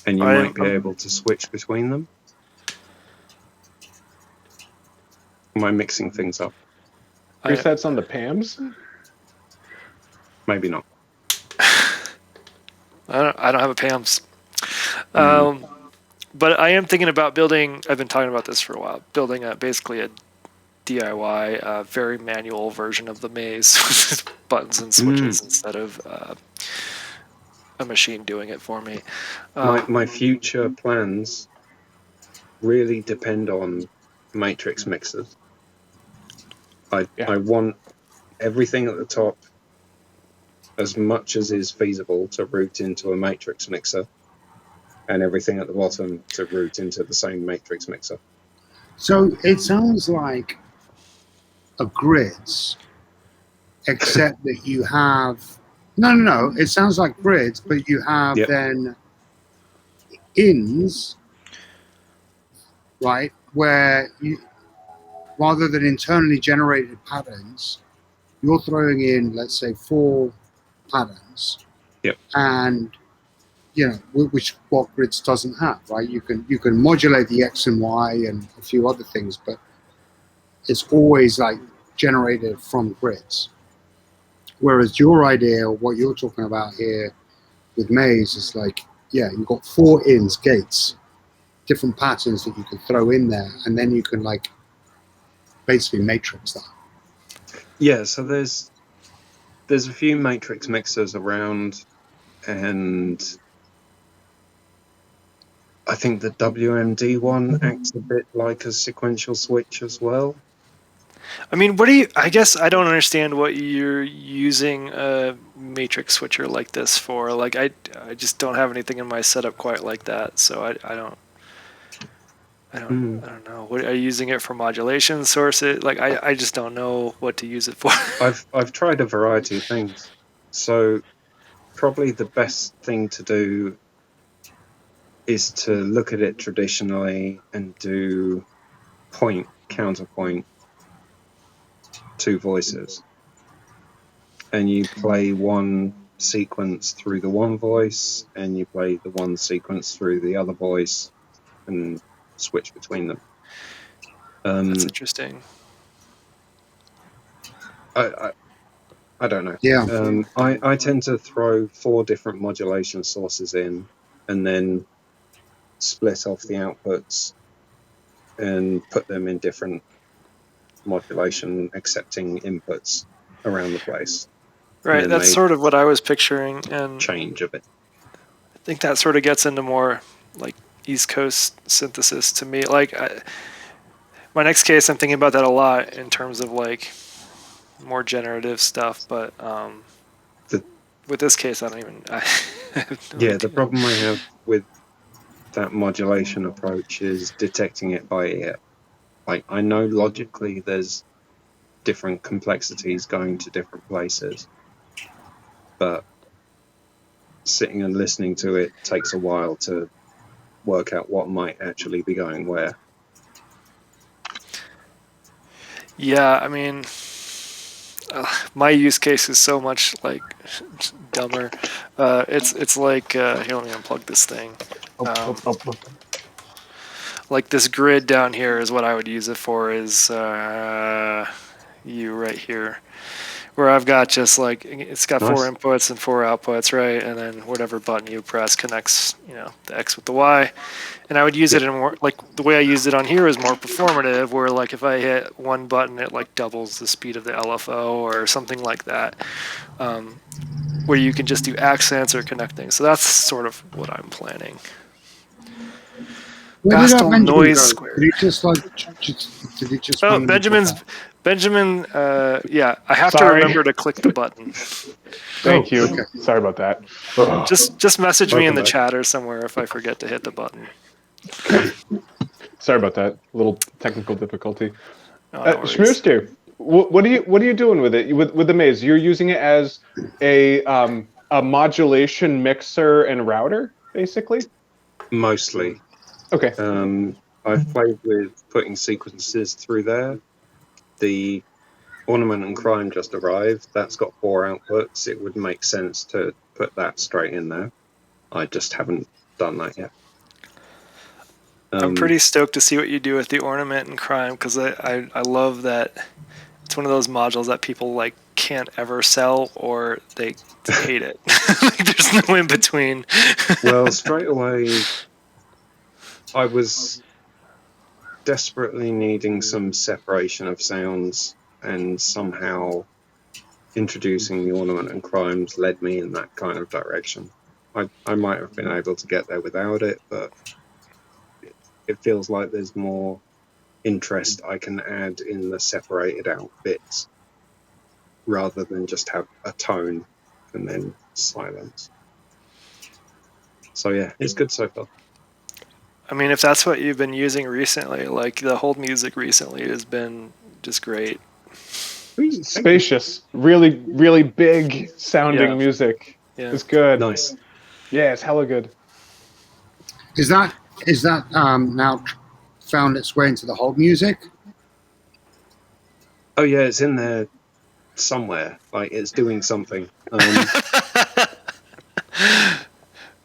And you I- might be able to switch between them. Am I mixing things up? Presets on the PAMs? Maybe not. I don't have a PAMS. But I am thinking about building. I've been talking about this for a while. Building basically a DIY, very manual version of the maze with buttons and switches instead of a machine doing it for me. My future plans really depend on matrix mixers. I want everything at the top, as much as is feasible, to route into a matrix mixer, and everything at the bottom to route into the same matrix mixer. So it sounds like a grids, except that you have no. It sounds like grids, but you have then ins, right? Where you, rather than internally generated patterns, you're throwing in, let's say, 4 patterns, and which what grids doesn't have, right? You can modulate the X and Y and a few other things, but it's always like generated from grids. Whereas your idea, what you're talking about here with Maze, is like, you've got 4 ins, gates, different patterns that you can throw in there, and then you can like basically matrix that. Yeah, so there's a few matrix mixers around, and I think the WMD one acts a bit like a sequential switch as well. I mean, I guess I don't understand what you're using a matrix switcher like this for. Like, I just don't have anything in my setup quite like that, so I don't know. What are you using it for? Modulation sources? Like, I just don't know what to use it for. I've tried a variety of things. So probably the best thing to do is to look at it traditionally and do point, counterpoint, 2 voices. And you play one sequence through the one voice, and you play the one sequence through the other voice, and switch between them. That's interesting. I don't know. Yeah. I tend to throw 4 different modulation sources in, and then split off the outputs and put them in different modulation accepting inputs around the place. Right, that's sort of what I was picturing, and change a bit. I think that sort of gets into more like East Coast synthesis to me. Like, my next case, I'm thinking about that a lot in terms of like more generative stuff, but with this case, I don't even. The problem I have with that modulation approach is detecting it by ear. Like, I know logically there's different complexities going to different places, but sitting and listening to it takes a while to work out what might actually be going where. Yeah, I mean, my use case is so much like dumber. It's like here, let me unplug this thing. Like this grid down here is what I would use it for. Is you right here, where I've got just like it's got 4 inputs and 4 outputs, right? And then whatever button you press connects, the X with the Y. And I would use it in more like the way I used it on here is more performative, where like if I hit one button, it like doubles the speed of the LFO or something like that, where you can just do accents or connecting. So that's sort of what I'm planning. Where did that Benjamin noise go? squared. Did he just did he just? Oh, Benjamin. Yeah, I have to remember to click the button. Thank you. Okay. Sorry about that. Just message me in the chat or somewhere if I forget to hit the button. Sorry about that. A little technical difficulty. No Schmooster, what are you doing with it with the maze? You're using it as a modulation mixer and router, basically. Mostly. Okay. I've played with putting sequences through there. The Ornament and Crime just arrived. That's got 4 outputs. It would make sense to put that straight in there. I just haven't done that yet. I'm pretty stoked to see what you do with the Ornament and Crime, because I love that it's one of those modules that people like can't ever sell, or they hate it. Like, there's no in between. Well, straight away, I was desperately needing some separation of sounds, and somehow introducing the Ornament and Crimes led me in that kind of direction. I might have been able to get there without it, but it feels like there's more interest I can add in the separated out bits rather than just have a tone and then silence. So yeah, it's good so far. I mean, if that's what you've been using recently, like the hold music recently has been just great. Spacious, really, really big sounding music. Yeah. It's good. Nice. Yeah, it's hella good. Is that now found its way into the hold music? Oh yeah, it's in there somewhere. Like, it's doing something.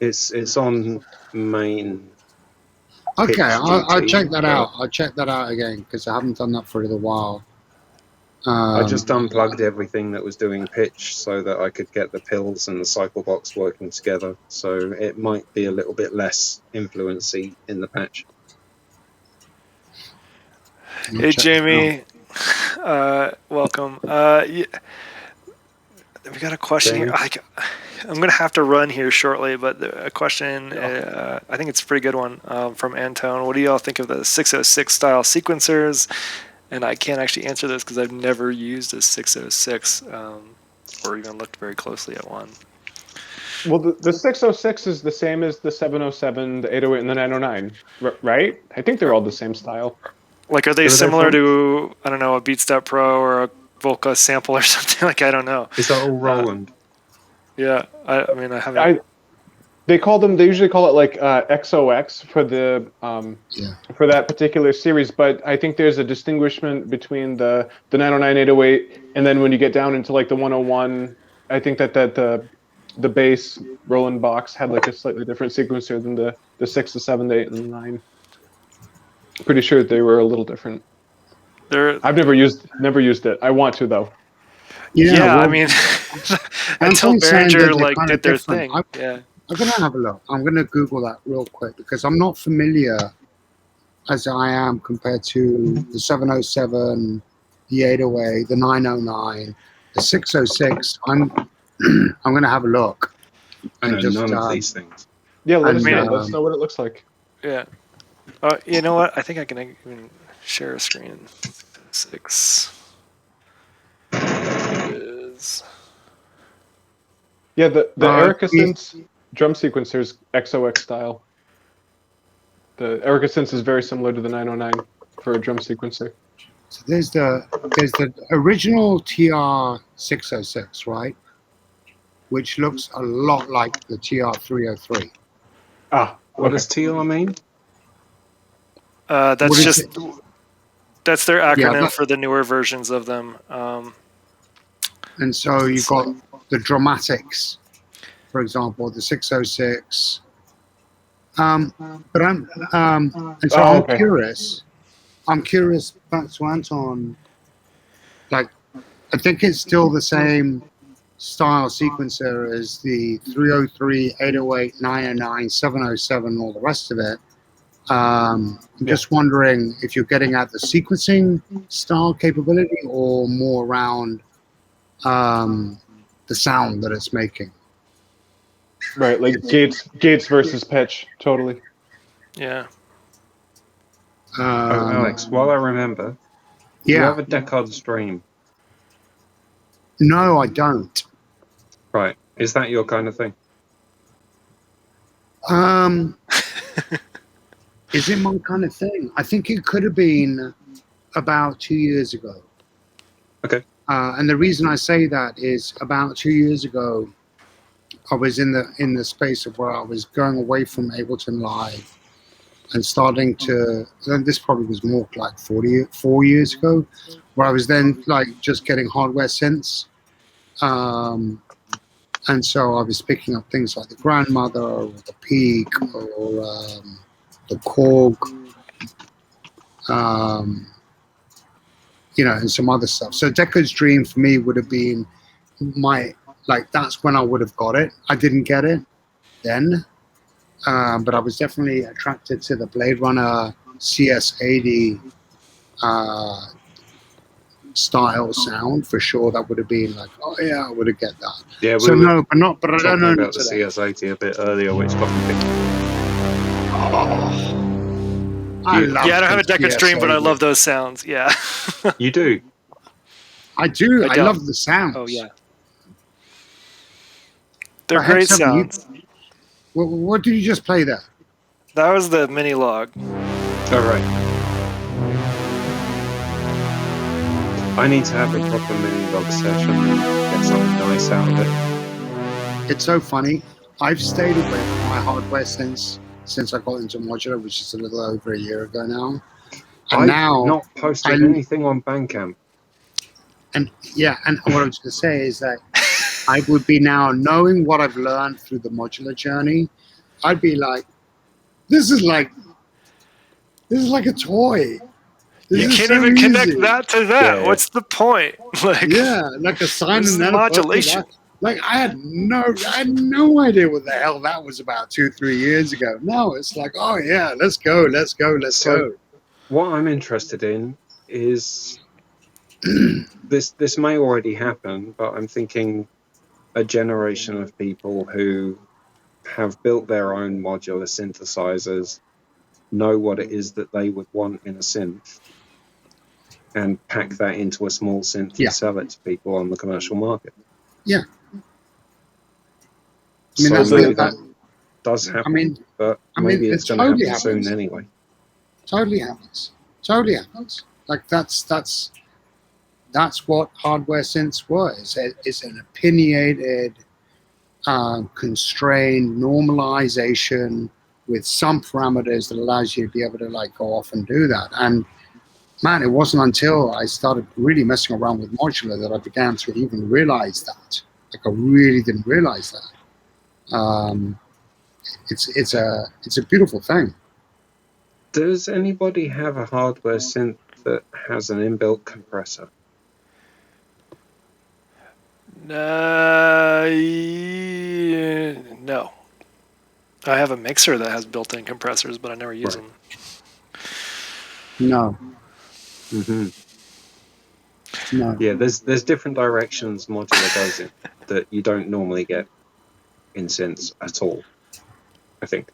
It's on main. Okay, I'll GT, check that out. I'll check that out again, because I haven't done that for a little while. I just unplugged everything that was doing pitch so that I could get the pills and the cycle box working together. So it might be a little bit less influency in the patch. Hey, Jamie. Welcome. We got a question here. I'm going to have to run here shortly, but a question, I think it's a pretty good one, from Antone. What do y'all think of the 606 style sequencers? And I can't actually answer this because I've never used a 606 or even looked very closely at one. Well, the 606 is the same as the 707, the 808, and the 909, right? I think they're all the same style. Like, are they similar to, I don't know, a BeatStep Pro or a Volca sample or something? Like, I don't know. Is that all Roland? Yeah, I mean, I haven't. They usually call it like XOX for the for that particular series, but I think there's a distinguishment between the 909, 808, and then when you get down into like the 101, I think that the base Roland box had like a slightly different sequencer than the 6, the 7, the 8, and the 9. Pretty sure they were a little different. I've never used it. I want to though. Yeah, well, I mean, until Behringer like did their thing. I'm gonna have a look. I'm gonna Google that real quick, because I'm not familiar as I am compared to the 707, the 808, the 909, the 606. I'm gonna have a look. I know none of these things. Yeah, let us know what it looks like. Yeah. You know what? I think I can even share a screen. 6 is. Yeah, the Erica Synth drum sequencer is XOX style. The Erica Synth is very similar to the 909 for a drum sequencer. So there's the original TR-606, right? Which looks a lot like the TR-303. What does TR mean? That's just that's their acronym for the newer versions of them. And so you've got the dramatics, for example, the 606. But I'm curious. I'm curious back to Anton. Like, I think it's still the same style sequencer as the 303, 808, 909, 707, all the rest of it. I'm just wondering if you're getting at the sequencing style capability or more around the sound that it's making. Right, like gates versus pitch, totally. Yeah. Alex, while I remember, do you have a Deckard stream? No, I don't. Right. Is that your kind of thing? Is it my kind of thing? I think it could have been about 2 years ago. Okay. And the reason I say that is about 2 years ago, I was in the space of where I was going away from Ableton Live and starting to. Then this probably was more like 4 years ago, where I was then like just getting hardware synths. And so I was picking up things like the Grandmother or the Peak or the Korg, and some other stuff. So Deco's Dream for me would have been that's when I would have got it. I didn't get it then, but I was definitely attracted to the Blade Runner CS80 style sound for sure. That would have been like, oh yeah, I would have get that. Yeah, so no, but I don't talking know about the today. CS80 a bit earlier, which got me thinking. I love. Yeah, I don't have a Deckard Stream, but I CS80. love those sounds. Yeah. You do? I do. I don't. love the sounds. Oh yeah. They're But great Hex, sounds. What did you just play there? That was the mini log. All right. I need to have a proper mini log session and get something nice out of it. It's so funny. I've stayed away from my hardware since I got into modular, which is a little over a year ago now. And I've now not posted anything on Bandcamp. and what I was going to say is that I would be now knowing what I've learned through the modular journey. I'd be like, this is like a toy. This You is can't so even connect easy. that to that. Yeah. What's the point? Like, Yeah, like a sign this and is then modulation. Like I had no idea what the hell that was about 2-3 years ago. Now it's like, oh yeah, let's go. So, what I'm interested in is this may already happen, but I'm thinking a generation of people who have built their own modular synthesizers know what it is that they would want in a synth and pack that into a small synth Yeah. and sell it to people on the commercial market. Yeah. So that's maybe like that does happen, but maybe it's going to totally happen soon happens. anyway. Totally happens. Like that's what hardware synths were. It's an opinionated, constrained normalization with some parameters that allows you to be able to like go off and do that. And man, it wasn't until I started really messing around with modular that I began to even realize that. Like I really didn't realize that. It's a beautiful thing. Does anybody have a hardware synth that has an inbuilt compressor? No. I have a mixer that has built-in compressors, but I never use them. No. Mm-hmm. No. Yeah, there's different directions modular goes in that you don't normally get in synths at all, I think.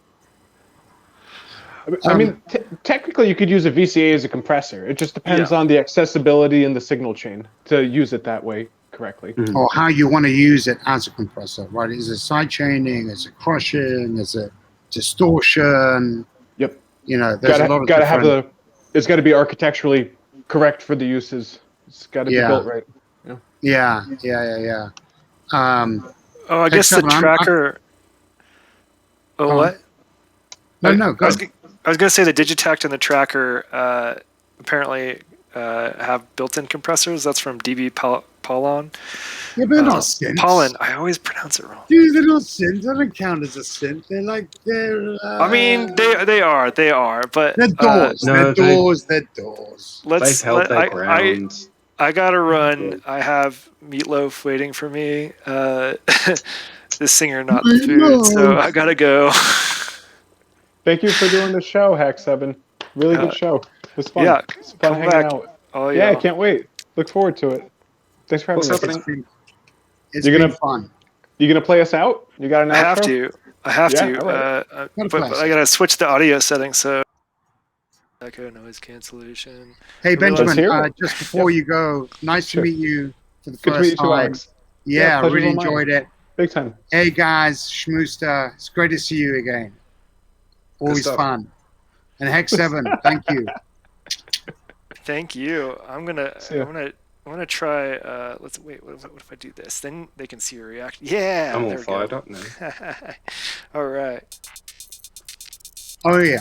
I mean, technically, you could use a VCA as a compressor. It just depends on the accessibility and the signal chain to use it that way correctly. Mm-hmm. Or how you want to use it as a compressor, right? Is it side chaining? Is it crushing? Is it distortion? Yep. There's a lot of different... It's got to be architecturally correct for the uses. It's got to be built right. Yeah. I guess the tracker... what? No, go. I was going to say the Digitact and the tracker apparently have built-in compressors. That's from DB Paulon. Yeah, but they're not synths. Paulin. I always pronounce it wrong. Dude, they're not synths. They don't count as a synth. They're I mean, they are, but they're doors. No, they're doors. They've held their ground. I gotta run. I have Meatloaf waiting for me. The singer, not the food. So I gotta go. Thank you for doing the show, Hack7. Really good show. It was fun. Yeah, it's fun hanging back. out. Oh yeah. I can't wait. Look forward to it. Thanks for having us. It's been fun. You gonna play us out? You got an outro? I have to. Right. But I gotta switch the audio settings. So echo, noise cancellation. Hey Benjamin, just before Yep. you go, nice to meet you for the Good to first meet you too, time. Alex. Yeah, pleasure's really all mine. enjoyed it. Big time. Hey guys, Schmooster, it's great to see you again. Always stuff. fun. And Hex7, thank you. Thank you. I'm gonna I'm gonna try. Let's wait. What if I do this? Then they can see your reaction. Yeah, I'm all there we fired go. up now. All right. Oh yeah.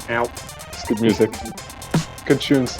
Ow. It's good music. Good tunes.